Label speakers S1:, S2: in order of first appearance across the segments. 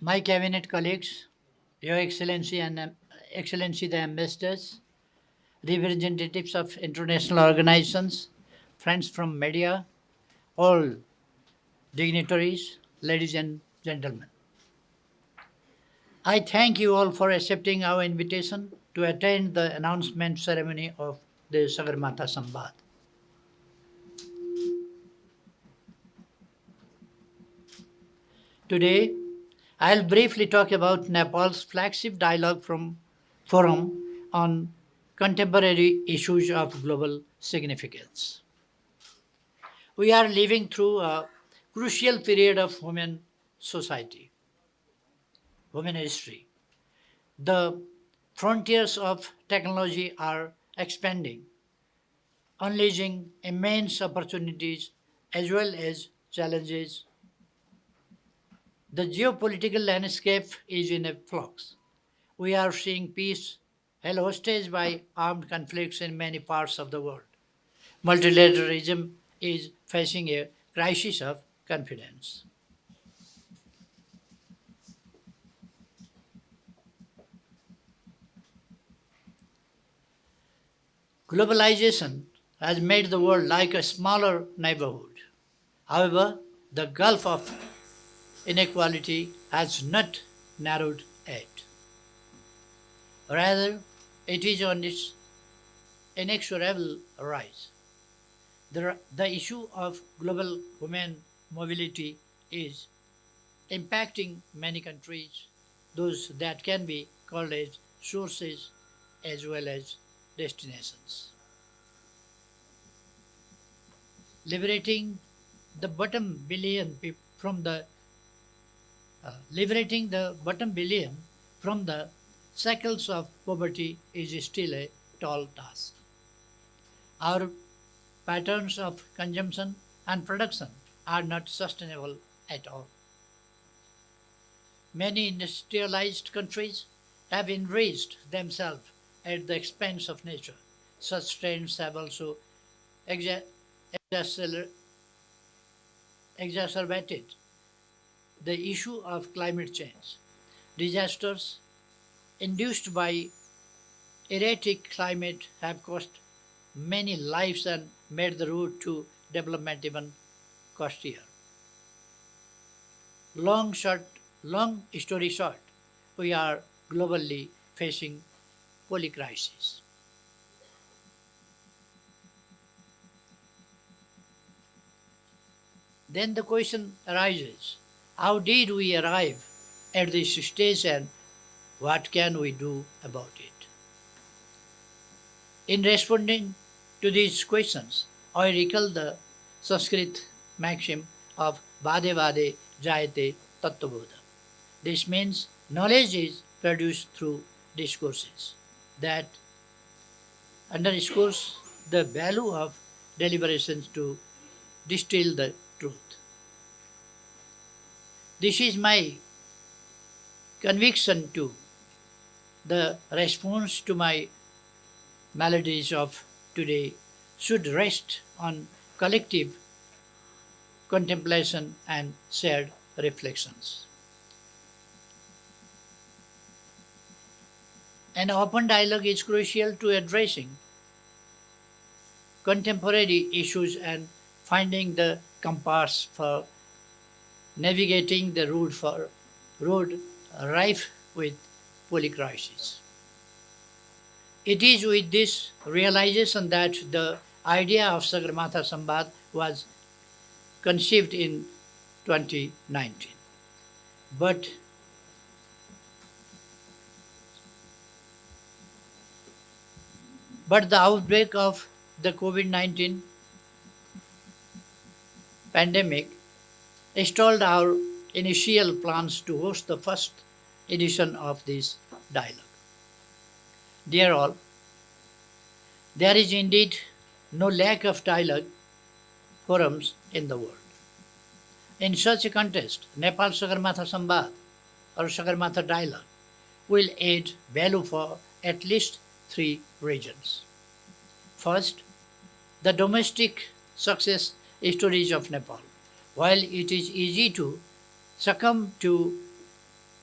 S1: My cabinet colleagues, Your Excellency and Excellency the ambassadors, representatives of international organizations, friends from media, all dignitaries, ladies and gentlemen. I thank you all for accepting our invitation to attend the announcement ceremony of the Sagarmatha Sambad. Today, I'll briefly talk about Nepal's flagship dialogue from forum on contemporary issues of global significance. We are living through a crucial period of human society, human history. The frontiers of technology are expanding, unleashing immense opportunities as well as challenges. The geopolitical landscape is in a flux. We are seeing peace held hostage by armed conflicts in many parts of the world. Multilateralism is facing a crisis of confidence. Globalization has made the world like a smaller neighborhood. However, the gulf of inequality has not narrowed yet. Rather, it is on its inexorable rise. The issue of global human mobility is impacting many countries, those that can be called as sources as well as destinations. Liberating the bottom billion from the liberating the bottom billion from the shackles of poverty is still a tall task. Our patterns of consumption and production are not sustainable at all. Many industrialized countries have enriched themselves at the expense of nature. Such trends have also exa- exacer- exacerbated the issue of climate change. Disasters induced by erratic climate have cost many lives and made the road to development even costlier. Long short, long story short, we are globally facing polycrisis. Then the question arises: how did we arrive at this stage and what can we do about it? In responding to these questions, I recall the Sanskrit maxim of Vade Vade Jayate Tattvabodha. This means knowledge is produced through discourses. That underscores the value of deliberations to distill the truth. This is my conviction too. The response to my maladies of today should rest on collective contemplation and shared reflections. An open dialogue is crucial to addressing contemporary issues and finding the compass for navigating the road rife with polycrisis. It is with this realization that the idea of Sagarmatha Sambad was conceived in 2019. But, but the outbreak of the COVID 19 pandemic stalled our initial plans to host the first edition of this dialogue. Dear all, there is indeed no lack of dialogue forums in the world. In such a context, Nepal Sagarmatha Sambad or Sagarmatha Dialogue will add value for at least three reasons. First, the domestic success stories of Nepal. While it is easy to succumb to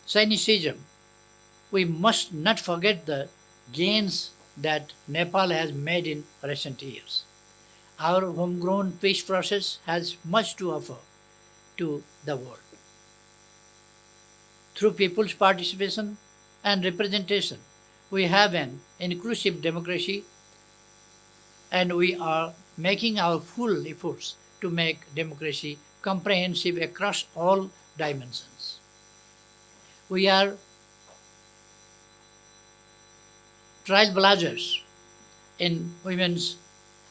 S1: cynicism, we must not forget the gains that Nepal has made in recent years. Our homegrown peace process has much to offer to the world. Through people's participation and representation, we have an inclusive democracy and we are making our full efforts to make democracy comprehensive across all dimensions. We are trailblazers in women's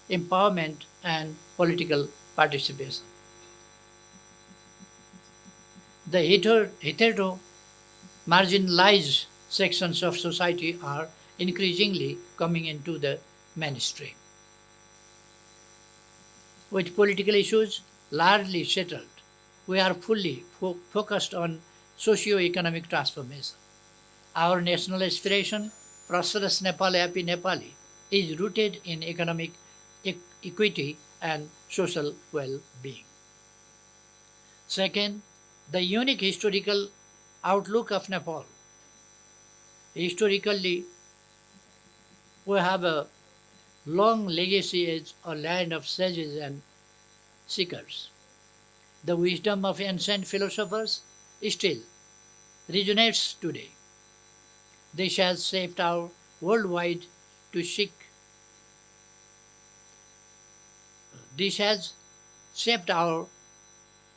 S1: empowerment and political participation. The hitherto marginalized sections of society are increasingly coming into the mainstream. With political issues largely settled, we are fully focused on socio-economic transformation. Our national aspiration, prosperous Nepal, happy Nepali, is rooted in economic equity and social well-being. Second, the unique historical outlook of Nepal. Historically, we have a long legacy as a land of sages and seekers. The wisdom of ancient philosophers still resonates today. This has shaped our worldwide to seek. This has shaped our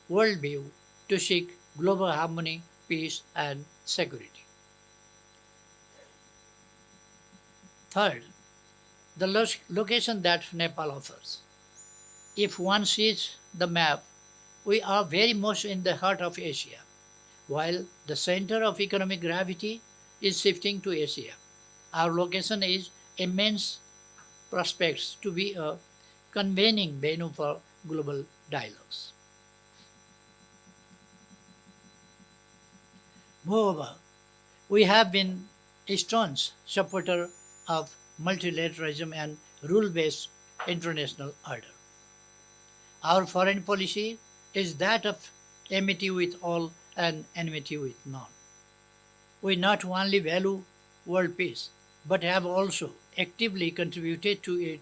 S1: worldview to seek global harmony, peace, and security. Third, the location that Nepal offers. If one sees the map, we are very much in the heart of Asia, while the center of economic gravity is shifting to Asia. Our location is immense prospects to be a convening venue for global dialogues. Moreover, we have been a staunch supporter of multilateralism and rule-based international order. Our foreign policy is that of amity with all and enmity with none. We not only value world peace, but have also actively contributed to it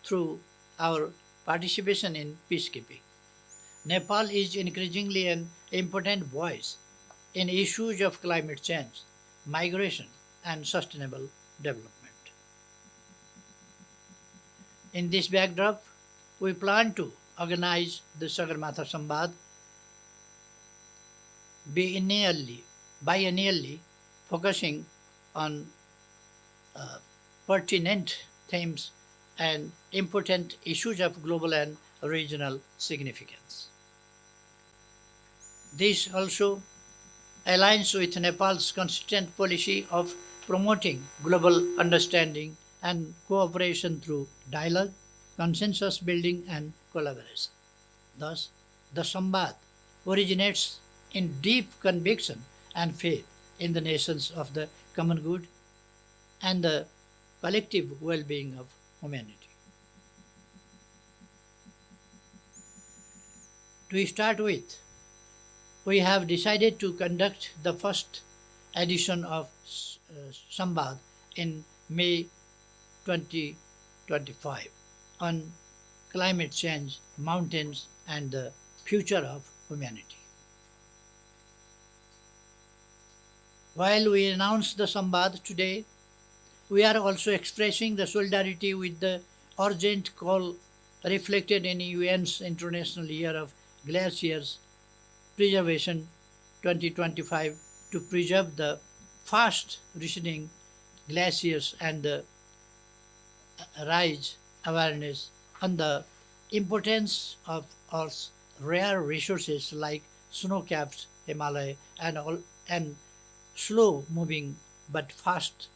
S1: through our participation in peacekeeping. Nepal is increasingly an important voice in issues of climate change, migration, and sustainable development. In this backdrop, we plan to organize the Sagarmatha Sambad biennially, biennially focusing on uh, pertinent themes and important issues of global and regional significance. This also aligns with Nepal's consistent policy of promoting global understanding and cooperation through dialogue, consensus building, and collaboration. Thus, the Samvad originates in deep conviction and faith in the nations of the common good and the collective well being of humanity. To start with, we have decided to conduct the first edition of Sambad in May 2025 on climate change, mountains, and the future of humanity. While we announce the Sambad today, we are also expressing the solidarity with the urgent call reflected in UN's International Year of Glaciers Preservation 2025 to preserve the fast receding glaciers and raise awareness on the importance of Earth's rare resources like snow-capped Himalaya and slow-moving but fast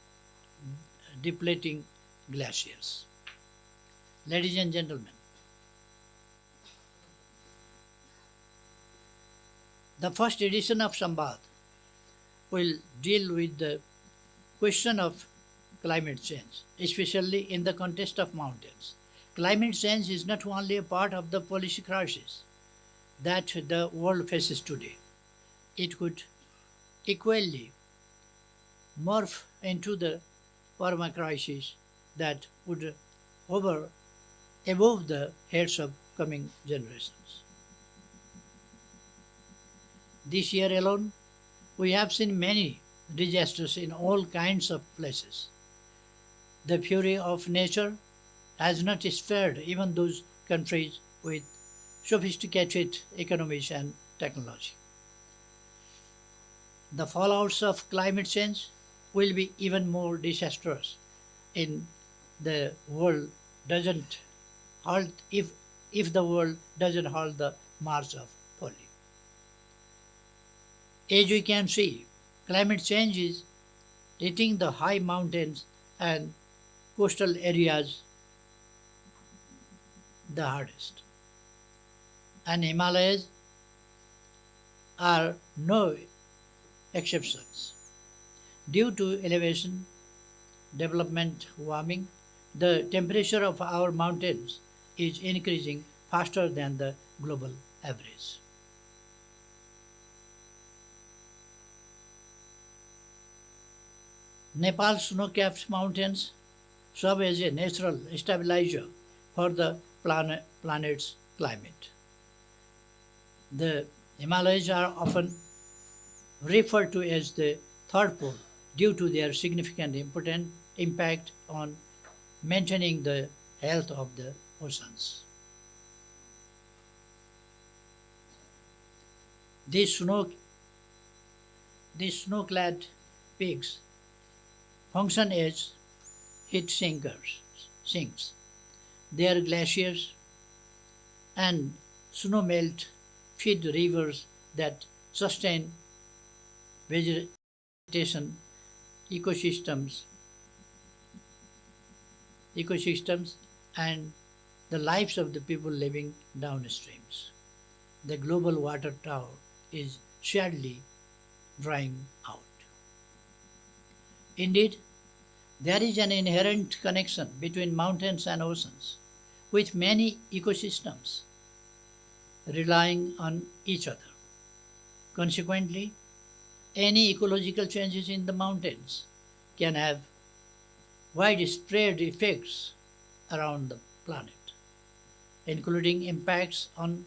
S1: depleting glaciers. Ladies and gentlemen, the first edition of Sambad will deal with the question of climate change, especially in the context of mountains. Climate change is not only a part of the policy crisis that the world faces today, it could equally morph into the permacrisis that would hover above the heads of coming generations. This year alone, we have seen many disasters in all kinds of places. The fury of nature has not spared even those countries with sophisticated economies and technology. The fallouts of climate change will be even more disastrous in the world doesn't halt if the world doesn't halt the march of folly. As we can see, climate change is hitting the high mountains and coastal areas the hardest. And Himalayas are no exceptions. Due to elevation, development, warming, the temperature of our mountains is increasing faster than the global average. Nepal's snow-capped mountains serve as a natural stabilizer for the planet's climate. The Himalayas are often referred to as the third pole due to their significant important impact on maintaining the health of the oceans. These snow these snow-clad peaks function as heat sinks. Their glaciers and snow melt feed rivers that sustain vegetation ecosystems ecosystems and the lives of the people living downstreams. The global water tower is sadly drying out. Indeed, there is an inherent connection between mountains and oceans, with many ecosystems relying on each other. Consequently, any ecological changes in the mountains can have widespread effects around the planet, including impacts on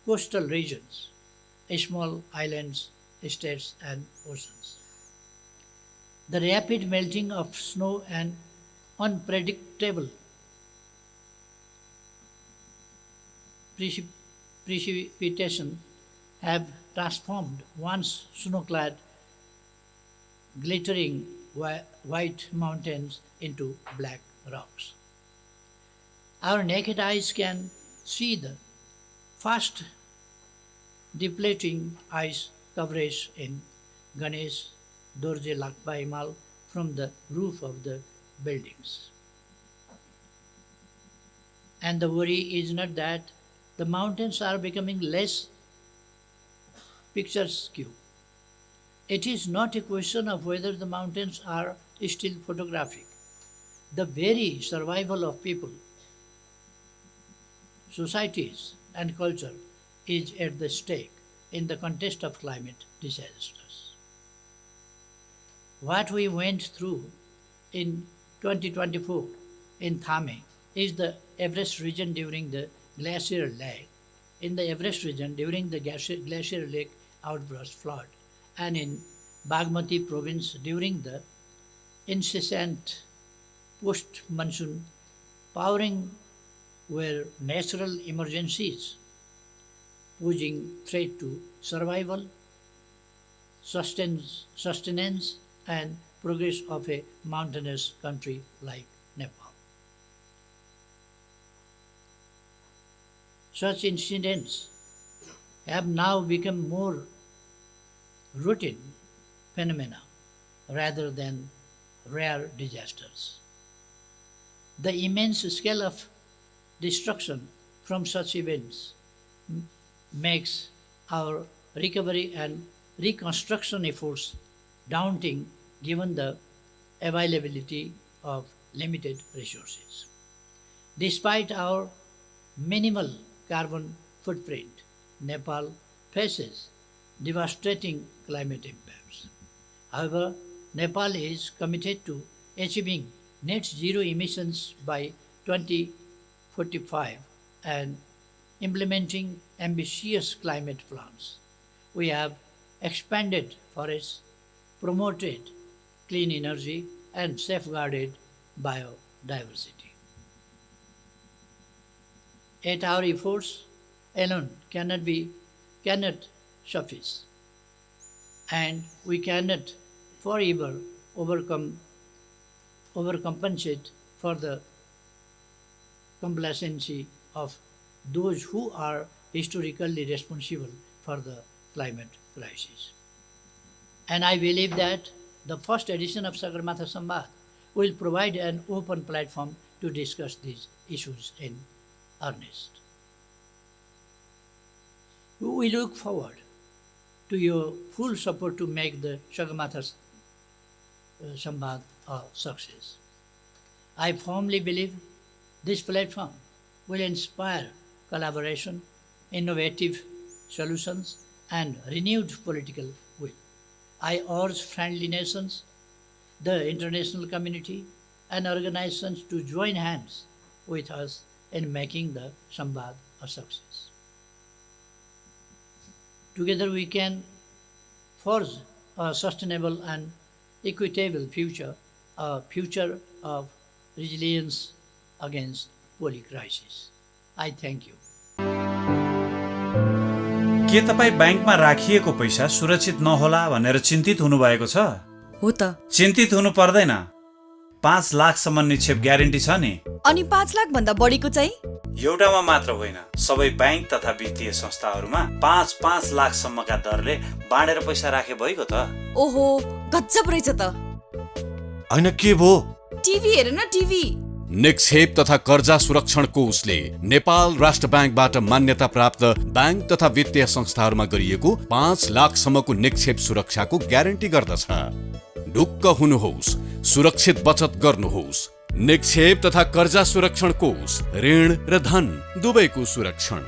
S1: coastal regions, small islands, states, and oceans. The rapid melting of snow and unpredictable precipitation have transformed once snow-clad, glittering white mountains into black rocks. Our naked eyes can see the fast depleting ice coverage in Ganesh Dorje Lakpa Himal from the roof of the buildings. And the worry is not that the mountains are becoming less picturesque. It is not a question of whether the mountains are still photographic. The very survival of people, societies, and culture is at the stake in the context of climate disasters. What we went through in 2024 in Thame is the Everest region during the glacier lake, in the Everest region during the glacier lake outburst flood, and in Bagmati province during the incessant post-monsoon powering were natural emergencies posing threat to survival, sustenance, and progress of a mountainous country like Nepal. Such incidents have now become more routine phenomena rather than rare disasters. The immense scale of destruction from such events makes our recovery and reconstruction efforts daunting given the availability of limited resources. Despite our minimal carbon footprint, Nepal faces devastating climate impacts. However, Nepal is committed to achieving net zero emissions by 2045 and implementing ambitious climate plans. We have expanded forests, promoted clean energy, and safeguarded biodiversity. Yet our efforts alone cannot suffice, and we cannot forever overcome overcompensate for the complacency of those who are historically responsible for the climate crisis. And I believe that the first edition of Sagarmatha Samvad will provide an open platform to discuss these issues in earnest. We look forward to your full support to make the Sagarmatha Samvad a success. I firmly believe this platform will inspire collaboration, innovative solutions, and renewed political will. I urge friendly nations, the international community, and organizations to join hands with us in making the Samvad a success. Together we can forge a sustainable and equitable future, a future of resilience against polycrisis. I thank you.
S2: के तपाईँ ब्याङ्कमा राखिएको पैसा सुरक्षित नहोला भनेर चिन्तित हुनुभएको छ?
S3: हो त।
S2: चिन्तित हुनु पर्दैन। 5 लाखसम्म निक्षेप ग्यारेन्टी छ नि।
S3: अनि 5 लाख भन्दा बढीको चाहिँ?
S2: एउटामा मात्र होइन, सबै ब्याङ्क तथा वित्तीय संस्थाहरूमा 5 लाखसम्मका दरले बाँडेर पैसा राखे भइगयो त।
S3: ओहो, गजब रहेछ त।
S4: हैन के भो?
S3: टिभी हेर न, टिभी।
S4: निक्षेप तथा कर्जा सुरक्षण कोषले नेपाल राष्ट्र ब्याङ्कबाट मान्यता प्राप्त ब्याङ्क तथा वित्तीय संस्थाहरूमा गरिएको 5 लाखसम्मको निक्षेप सुरक्षाको ग्यारेन्टी गर्दछ। ढुक्क हुनुहोस्, सुरक्षित बचत गर्नुहोस्। निक्षेप तथा कर्जा सुरक्षण कोष, ऋण र धन दुवैको सुरक्षण।